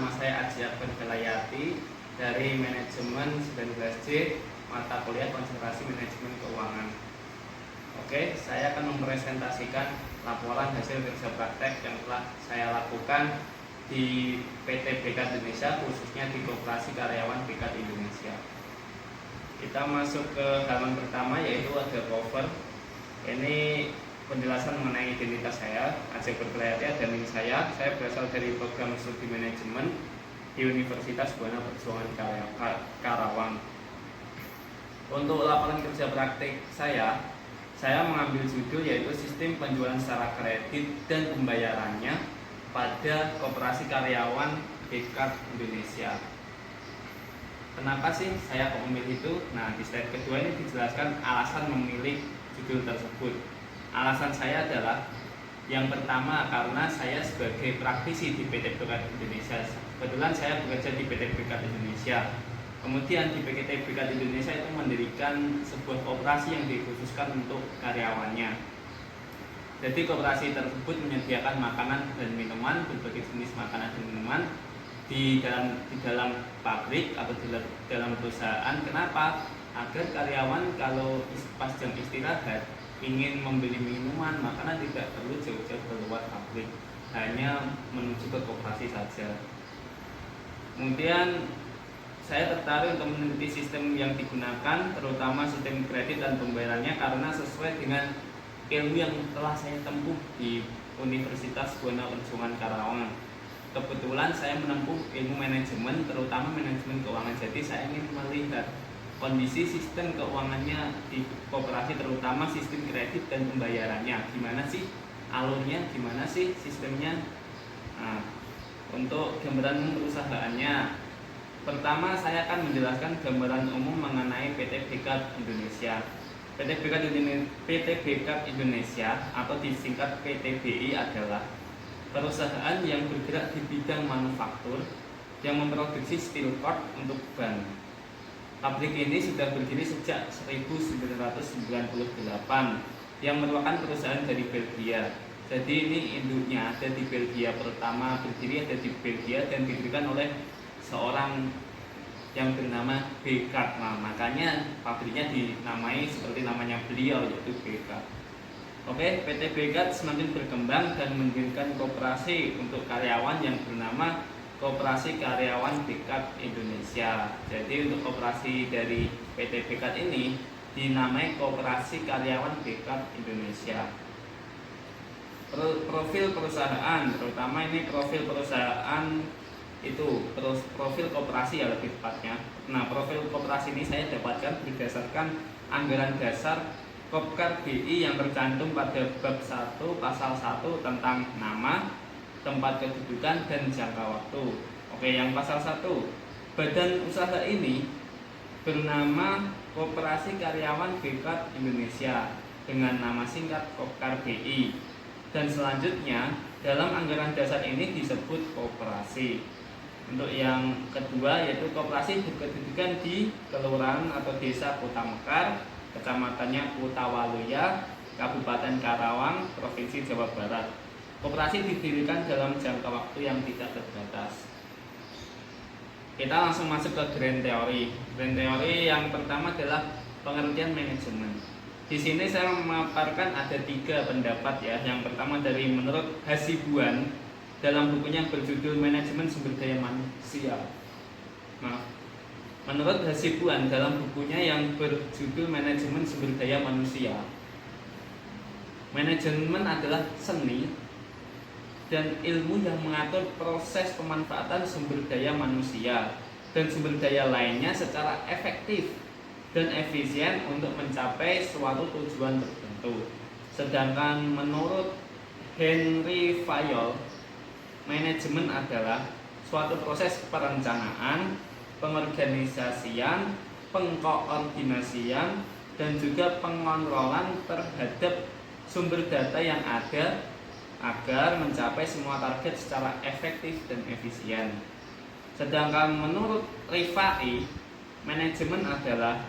nama saya Aji Akbar Belayati dari Manajemen 19J mata kuliah Konsentrasi Manajemen Keuangan. Oke, saya akan mempresentasikan laporan hasil kerja praktek yang telah saya lakukan di PT Bekat Indonesia, khususnya di Koperasi Karyawan Bekat Indonesia. Kita masuk ke halaman pertama, yaitu ada cover. Ini penjelasan mengenai identitas saya, Aji Akbar Belayati, dan saya berasal dari program studi manajemen di Universitas Buana Perjuangan Karawang. Untuk laporan kerja praktik saya mengambil judul yaitu Sistem Penjualan Secara Kredit dan Pembayarannya pada Koperasi Karyawan Bekat Indonesia. Kenapa sih saya kok memilih itu? Nah, di slide kedua ini dijelaskan alasan memilih judul tersebut. Alasan saya adalah yang pertama karena saya sebagai praktisi di PT Bekat Indonesia. Kebetulan saya bekerja di PT Bekat Indonesia. Kemudian di PT Bekat Indonesia itu mendirikan sebuah koperasi yang dikhususkan untuk karyawannya. Jadi koperasi tersebut menyediakan makanan dan minuman, berbagai jenis makanan dan minuman di dalam pabrik atau di dalam perusahaan. Kenapa? Agar karyawan kalau pas jam istirahat ingin membeli minuman, makanan tidak perlu jauh-jauh keluar pabrik, hanya menuju ke koperasi saja. Kemudian saya tertarik untuk meneliti sistem yang digunakan, terutama sistem kredit dan pembayarannya, karena sesuai dengan ilmu yang telah saya tempuh di Universitas Buana Perjuangan Karawang. Kebetulan saya menempuh ilmu manajemen, terutama manajemen keuangan. Jadi saya ingin melihat kondisi sistem keuangannya di koperasi, terutama sistem kredit dan pembayarannya. Gimana sih alurnya, gimana sih sistemnya. Nah, untuk gambaran perusahaannya, pertama saya akan menjelaskan gambaran umum mengenai PT Bekat Indonesia. PT Bekat Indonesia atau disingkat PTBI adalah perusahaan yang bergerak di bidang manufaktur yang memproduksi steel cord untuk ban. Pabrik ini sudah berdiri sejak 1998 yang merupakan perusahaan dari Belgia. Jadi ini induknya ada di Belgia, pertama berdiri ada di Belgia dan didirikan oleh seorang yang bernama Bekat. Nah, makanya pabriknya dinamai seperti namanya beliau, yaitu Bekat. Oke, PT Bekat semakin berkembang dan mendirikan koperasi untuk karyawan yang bernama Koperasi Karyawan Bekat Indonesia. Jadi untuk koperasi dari PT Bekat ini dinamai Koperasi Karyawan Bekat Indonesia. Profil perusahaan, terutama ini profil perusahaan itu profil koperasi ya lebih tepatnya. Nah, profil koperasi ini saya dapatkan berdasarkan anggaran dasar Kopkar BI yang tercantum pada bab 1 pasal 1 tentang nama, tempat kedudukan, dan jangka waktu. Oke, yang pasal 1, badan usaha ini bernama Koperasi Karyawan Bekat Indonesia dengan nama singkat Kopkar BI, dan selanjutnya dalam anggaran dasar ini disebut koperasi. Untuk yang kedua yaitu koperasi berkedudukan di kelurahan atau desa Kota Mekar, kecamatannya Kota Waluya, Kabupaten Karawang, Provinsi Jawa Barat. Koperasi didirikan dalam jangka waktu yang tidak terbatas. Kita langsung masuk ke grand teori. Grand teori yang pertama adalah pengertian manajemen. Di sini saya memaparkan ada 3 pendapat ya. Yang pertama dari menurut Hasibuan dalam bukunya berjudul Manajemen Sumber Daya Manusia. Menurut Hasibuan dalam bukunya yang berjudul Manajemen Sumber Daya Manusia, manajemen adalah seni dan ilmu yang mengatur proses pemanfaatan sumber daya manusia dan sumber daya lainnya secara efektif dan efisien untuk mencapai suatu tujuan tertentu. Sedangkan menurut Henry Fayol, manajemen adalah suatu proses perencanaan, pengorganisasian, pengkoordinasian, dan juga pengontrolan terhadap sumber data yang ada agar mencapai semua target secara efektif dan efisien. Sedangkan menurut Rifai, manajemen adalah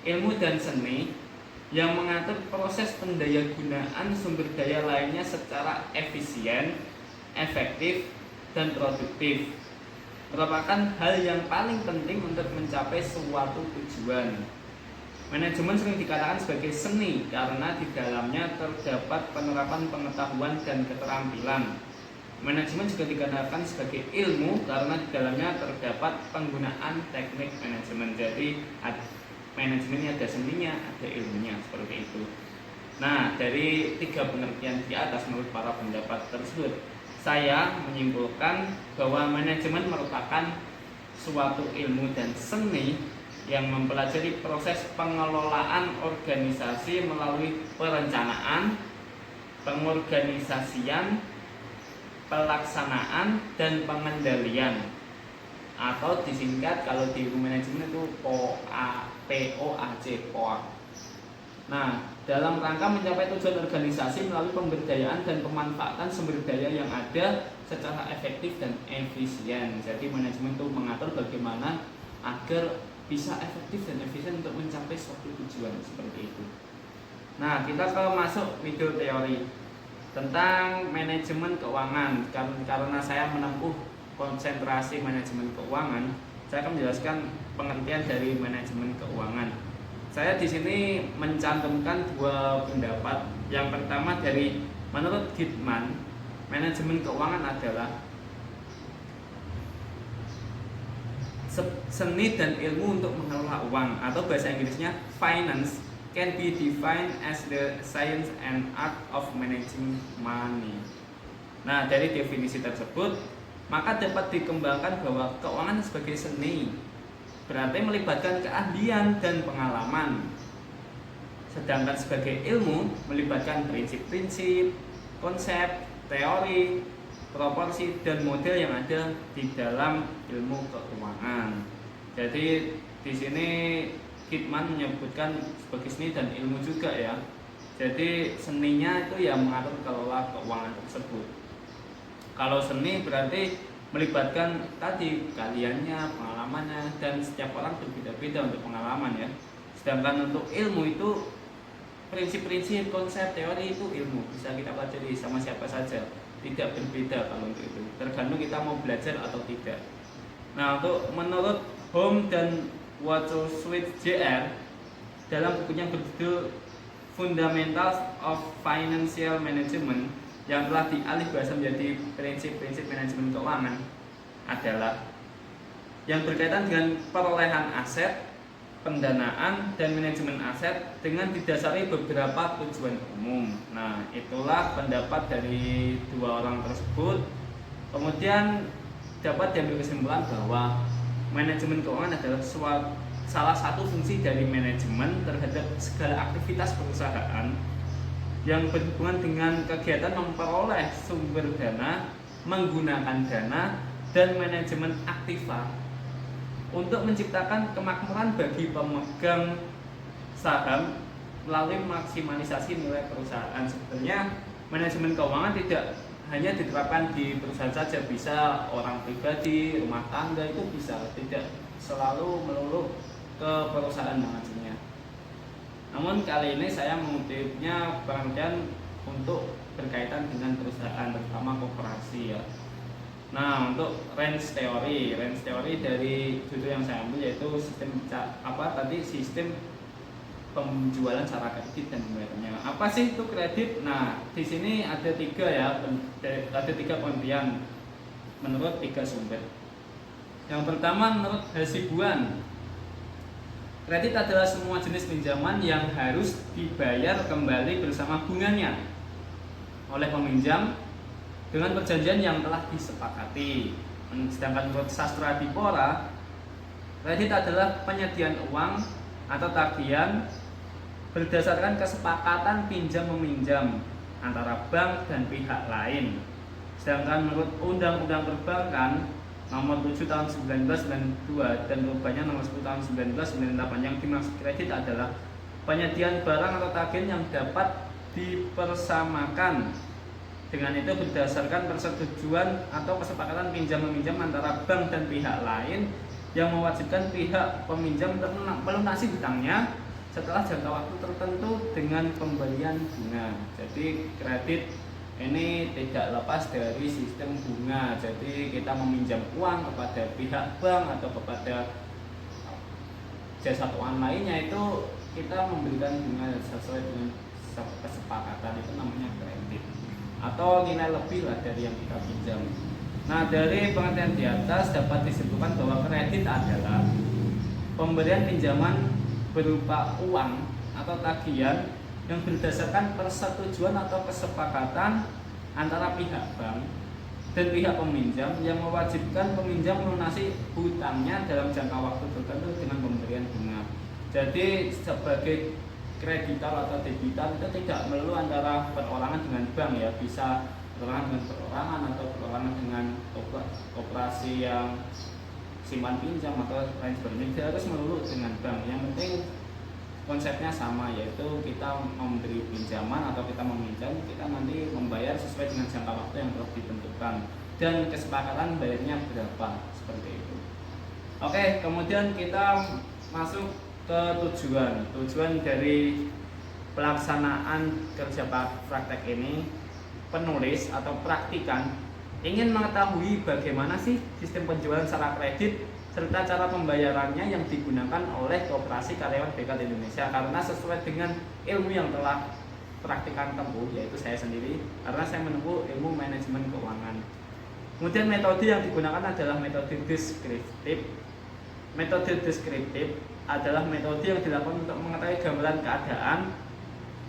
ilmu dan seni yang mengatur proses pendayagunaan sumber daya lainnya secara efisien, efektif, dan produktif merupakan hal yang paling penting untuk mencapai suatu tujuan. Manajemen sering dikatakan sebagai seni karena di dalamnya terdapat penerapan pengetahuan dan keterampilan. Manajemen juga dikatakan sebagai ilmu karena di dalamnya terdapat penggunaan teknik manajemen. Jadi manajemennya ada seninya, ada ilmunya, seperti itu. Nah, dari 3 pengertian di atas menurut para pendapat tersebut, saya menyimpulkan bahwa manajemen merupakan suatu ilmu dan seni yang mempelajari proses pengelolaan organisasi melalui perencanaan, pengorganisasian, pelaksanaan, dan pengendalian, atau disingkat kalau di ilmu manajemen itu POAC. Nah, dalam rangka mencapai tujuan organisasi melalui pemberdayaan dan pemanfaatan sumber daya yang ada secara efektif dan efisien. Jadi manajemen itu mengatur bagaimana agar bisa efektif dan efisien untuk mencapai suatu tujuan, seperti itu. Nah, kita masuk middle teori tentang manajemen keuangan. Karena saya menempuh konsentrasi manajemen keuangan, saya akan menjelaskan pengertian dari manajemen keuangan. Saya di sini mencantumkan 2 pendapat. Yang pertama dari menurut Gitman, manajemen keuangan adalah seni dan ilmu untuk mengelola uang, atau bahasa Inggrisnya finance can be defined as the science and art of managing money. Nah, dari definisi tersebut, maka dapat dikembangkan bahwa keuangan sebagai seni berarti melibatkan keahlian dan pengalaman. Sedangkan sebagai ilmu melibatkan prinsip-prinsip, konsep, teori, proporsi, dan model yang ada di dalam ilmu keuangan. Jadi di sini Gitman menyebutkan sebagai seni dan ilmu juga ya. Jadi seninya itu yang mengatur kelola keuangan tersebut. Kalau seni berarti melibatkan tadi keahliannya, pengalamannya, dan setiap orang berbeda-beda untuk pengalaman ya. Sedangkan untuk ilmu itu prinsip-prinsip, konsep, teori itu ilmu bisa kita pelajari sama siapa saja, tidak berbeda kalau untuk itu. Tergantung kita mau belajar atau tidak. Nah, untuk menurut Home dan Wadsworth Jr. dalam bukunya berjudul Fundamentals of Financial Management yang telah dialih bahasa menjadi prinsip-prinsip manajemen keuangan adalah yang berkaitan dengan perolehan aset, pendanaan, dan manajemen aset dengan didasari beberapa tujuan umum. Nah, itulah pendapat dari 2 orang tersebut. Kemudian dapat diambil kesimpulan bahwa manajemen keuangan adalah salah satu fungsi dari manajemen terhadap segala aktivitas perusahaan yang berhubungan dengan kegiatan memperoleh sumber dana, menggunakan dana, dan manajemen aktiva untuk menciptakan kemakmuran bagi pemegang saham melalui maksimalisasi nilai perusahaan. Sebenarnya manajemen keuangan tidak hanya diterapkan di perusahaan saja, bisa orang pribadi, rumah tangga itu bisa, tidak selalu melulu ke perusahaan manajemennya. Namun kali ini saya mengutipnya pengertian untuk berkaitan dengan perusahaan, terutama koperasi ya. Nah, untuk range teori dari judul yang saya ambil yaitu sistem penjualan secara kredit dan pembayarannya. Apa sih itu kredit? Nah, di sini ada 3 ya, ada 3 pengertian menurut 3 sumber. Yang pertama menurut Hasibuan, kredit adalah semua jenis pinjaman yang harus dibayar kembali bersama bunganya oleh peminjam dengan perjanjian yang telah disepakati. Sedangkan menurut Sastra Dipora, kredit adalah penyediaan uang atau tagihan berdasarkan kesepakatan pinjam-meminjam antara bank dan pihak lain. Sedangkan menurut Undang-Undang Perbankan Nomor 7 tahun 1992 dan perubahannya Nomor 10 tahun 1998, yang dimaksud kredit adalah penyediaan barang atau tagihan yang dapat dipersamakan. Dengan itu berdasarkan persetujuan atau kesepakatan pinjam-meminjam antara bank dan pihak lain yang mewajibkan pihak peminjam melunasi hutangnya setelah jangka waktu tertentu dengan pemberian bunga. Jadi kredit ini tidak lepas dari sistem bunga. Jadi kita meminjam uang kepada pihak bank atau kepada jasa keuangan lainnya, itu kita memberikan bunga sesuai dengan kesepakatan, itu namanya kredit atau nilai lebih lah dari yang kita pinjam. Nah, dari pengertian di atas dapat disimpulkan bahwa kredit adalah pemberian pinjaman berupa uang atau tagihan yang berdasarkan persetujuan atau kesepakatan antara pihak bank dan pihak peminjam yang mewajibkan peminjam melunasi hutangnya dalam jangka waktu tertentu dengan pemberian bunga. Jadi sebagai kreditor atau debitor itu tidak melulu antara perorangan dengan bank ya, bisa perorangan dengan perorangan atau perorangan dengan koperasi yang simpan pinjam atau lain sebagainya, tidak harus melulu dengan bank. Yang penting konsepnya sama, yaitu kita memberi pinjaman atau kita meminjam, kita nanti membayar sesuai dengan jangka waktu yang telah ditentukan dan kesepakatan bayarnya berapa, seperti itu. Oke, kemudian kita masuk ke tujuan dari pelaksanaan kerja praktek ini. Penulis atau praktikan ingin mengetahui bagaimana sih sistem penjualan secara kredit serta cara pembayarannya yang digunakan oleh Koperasi Karyawan BKT Indonesia, karena sesuai dengan ilmu yang telah praktikan tempuh, yaitu saya sendiri, karena saya menempuh ilmu manajemen keuangan. Kemudian metode yang digunakan adalah metode deskriptif. Metode deskriptif adalah metode yang dilakukan untuk mengetahui gambaran keadaan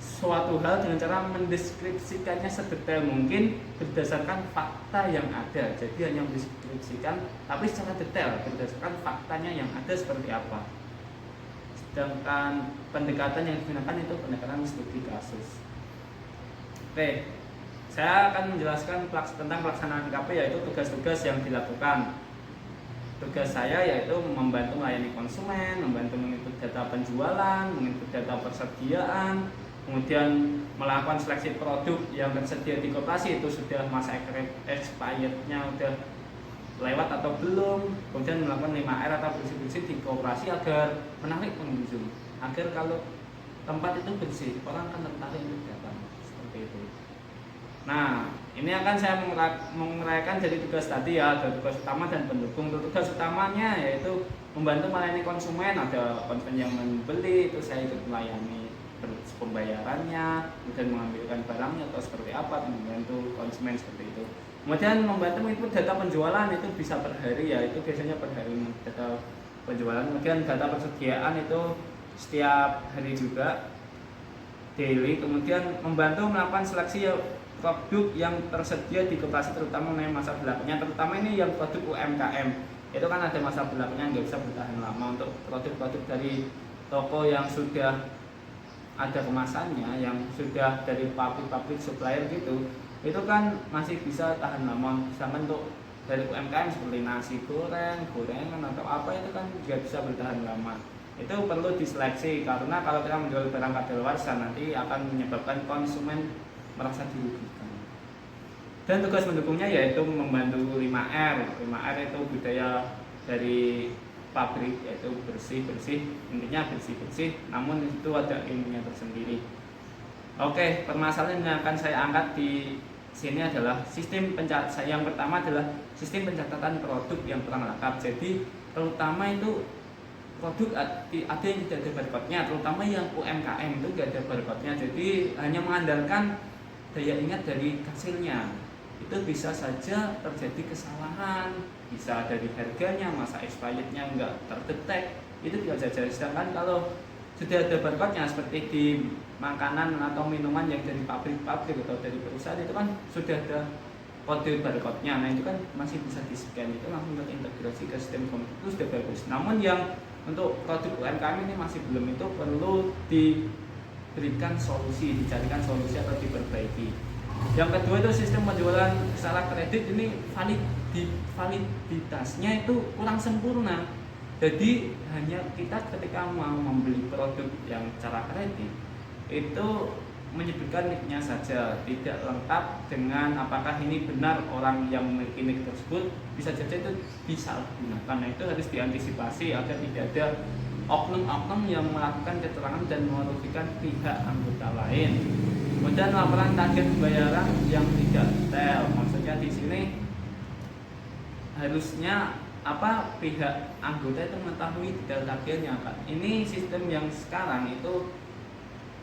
suatu hal dengan cara mendeskripsikannya sedetail mungkin berdasarkan fakta yang ada. Jadi hanya mendeskripsikan tapi secara detail berdasarkan faktanya yang ada seperti apa. Sedangkan pendekatan yang digunakan itu pendekatan studi kasus. Oke, saya akan menjelaskan tentang pelaksanaan KP, yaitu tugas-tugas yang dilakukan. Tugas saya yaitu membantu melayani konsumen, membantu menginput data penjualan, menginput data persediaan, kemudian melakukan seleksi produk yang tersedia di koperasi, itu sudah masa expirednya udah lewat atau belum, kemudian melakukan 5R atau bersih-bersih di koperasi agar menarik pengunjung, agar kalau tempat itu bersih orang akan tertarik untuk datang, seperti itu. Nah, ini akan saya menguraikan jadi tugas tadi ya, ada tugas utama dan pendukung. Tugas utamanya yaitu membantu melayani konsumen, ada konsumen yang membeli itu saya ikut melayani pembayarannya, kemudian mengambilkan barangnya atau seperti apa, membantu konsumen seperti itu. Kemudian membantu input data penjualan, itu bisa per hari ya, itu biasanya per hari data penjualan. Kemudian data persediaan itu setiap hari juga, daily. Kemudian membantu melakukan seleksi produk yang tersedia di koperasi, terutama mengenai masa berlakunya, terutama ini yang produk UMKM itu kan ada masa berlakunya, nggak bisa bertahan lama. Untuk produk-produk dari toko yang sudah ada kemasannya, yang sudah dari pabrik-pabrik supplier gitu, itu kan masih bisa tahan lama. Sedangkan untuk dari UMKM seperti nasi goreng, gorengan atau apa, itu kan juga bisa bertahan lama. Itu perlu diseleksi, karena kalau kita menjual barang kadaluarsa nanti akan menyebabkan konsumen merasa dirugikan. Dan tugas mendukungnya yaitu membantu 5R. 5R itu budaya dari pabrik, yaitu bersih-bersih, intinya bersih-bersih, namun itu ada ilmunya tersendiri. Oke, permasalahan yang akan saya angkat di sini adalah sistem pencatatan. Yang pertama adalah sistem pencatatan produk yang kurang lengkap. Jadi terutama itu produk ada yang tidak ada barcode-nya, terutama yang UMKM itu tidak ada barcode-nya. Jadi hanya mengandalkan daya ingat dari hasilnya. Itu bisa saja terjadi kesalahan, bisa dari harganya, masa expirednya nggak terdetek, itu bisa saja. Sedangkan kalau sudah ada barcode-nya seperti di makanan atau minuman yang dari pabrik-pabrik atau dari perusahaan, itu kan sudah ada kode barcode-nya. Nah itu kan masih bisa di-scan, itu langsung terintegrasi ke sistem komputer, itu sudah bagus. Namun yang untuk produk UMKM ini masih belum, itu perlu diberikan solusi, dicarikan solusi atau diperbaiki. Yang kedua itu sistem penjualan secara kredit ini validitasnya itu kurang sempurna. Jadi hanya kita ketika mau membeli produk yang secara kredit itu menyebutkan nicknya saja, tidak lengkap dengan apakah ini benar orang yang memiliki nick tersebut, bisa saja itu disalahgunakan. Nah itu harus diantisipasi agar tidak ada oknum-oknum yang melakukan kecurangan dan merugikan pihak anggota lain. Kemudian laporan target pembayaran yang tidak detail. Maksudnya di sini harusnya pihak anggota itu mengetahui detail tagihannya, Pak. Ini sistem yang sekarang itu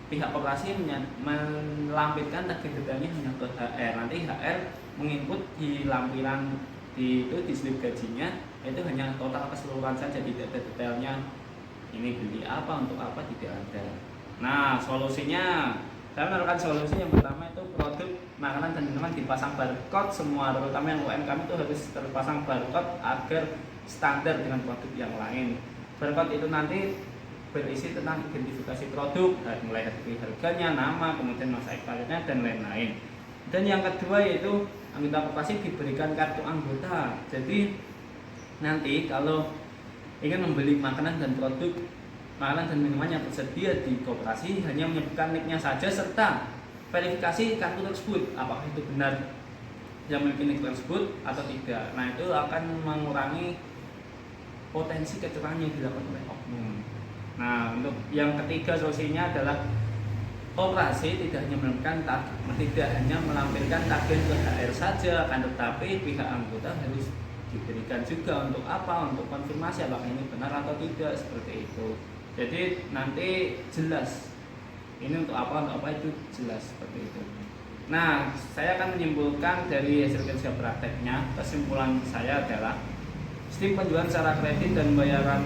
pihak operasi melampirkan tagih detailnya hanya ke HR. Nanti HR menginput di lampiran di slip gajinya itu hanya total keseluruhan saja, tidak ada detailnya ini beli apa untuk apa, tidak ada. Nah, solusinya saya menemukan solusi yang pertama itu produk makanan dan minuman dipasang barcode semua, terutama yang UMKM itu harus terpasang barcode agar standar dengan produk yang lain. Barcode itu nanti berisi tentang identifikasi produk, mulai dari harganya, nama, kemudian masa ekspairnya dan lain-lain. Dan yang kedua yaitu anggota koperasi diberikan kartu anggota. Jadi nanti kalau ingin membeli makanan dan produk makanan dan minuman yang tersedia di koperasi hanya menyebutkan nicknya saja serta verifikasi kartu tersebut apakah itu benar yang memiliki nick tersebut atau tidak. Nah, itu akan mengurangi potensi kecurangan yang dilakukan oleh oknum. Nah, untuk yang ketiga solusinya adalah koperasi tidak hanya melampirkan tagihan ke HR saja, akan tetapi pihak anggota harus diberikan juga untuk apa? Untuk konfirmasi apakah ini benar atau tidak, seperti itu. Jadi nanti jelas ini untuk apa itu jelas seperti itu. Nah, saya akan menyimpulkan dari hasil kerja prakteknya. Kesimpulan saya adalah sistem penjualan secara kredit dan bayaran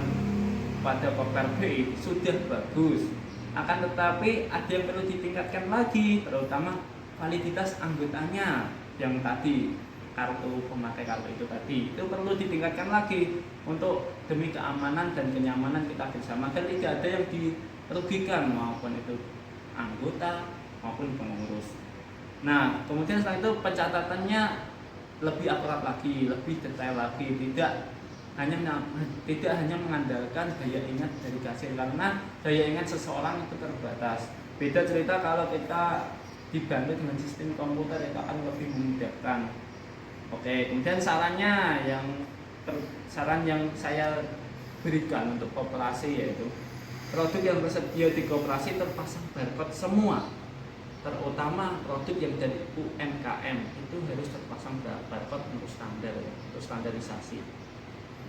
pada Kopper BI sudah bagus. Akan tetapi ada yang perlu ditingkatkan lagi, terutama validitas anggotanya yang tadi kartu pemakai kartu itu tadi itu perlu ditingkatkan lagi untuk demi keamanan dan kenyamanan kita bersama dan tidak ada yang dirugikan maupun itu anggota maupun pengurus. Nah, kemudian setelah itu pencatatannya lebih akurat lagi, lebih detail lagi, tidak hanya mengandalkan daya ingat dari kasir, karena daya ingat seseorang itu terbatas. Beda cerita kalau kita dibantu dengan sistem komputer, itu akan lebih memudahkan. Oke, kemudian saran yang saya berikan untuk koperasi yaitu produk yang tersedia di koperasi terpasang barcode semua, terutama produk yang dari UMKM itu harus terpasang barcode untuk standarisasi.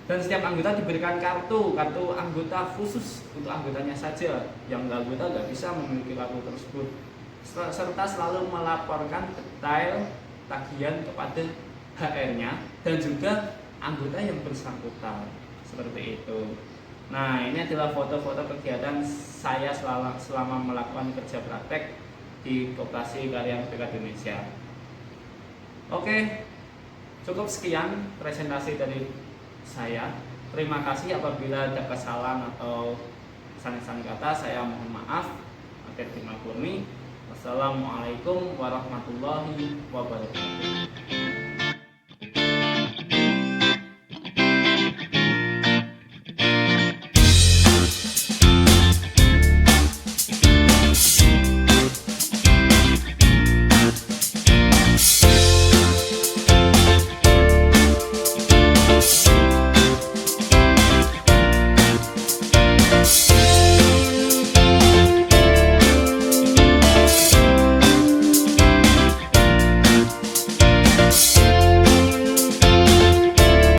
Dan setiap anggota diberikan kartu anggota khusus untuk anggotanya saja, yang anggota nggak bisa memiliki kartu tersebut, serta selalu melaporkan detail tagihan kepada HR-nya dan juga anggota yang bersangkutan, seperti itu. Nah, ini adalah foto-foto kegiatan saya selama melakukan kerja praktek di Koperasi Karya Merdeka Indonesia. Oke, cukup sekian presentasi dari saya. Terima kasih apabila ada kesalahan atau kesan-kesan kata, saya mohon maaf. Akhir terima kasih. Wassalamualaikum warahmatullahi wabarakatuh.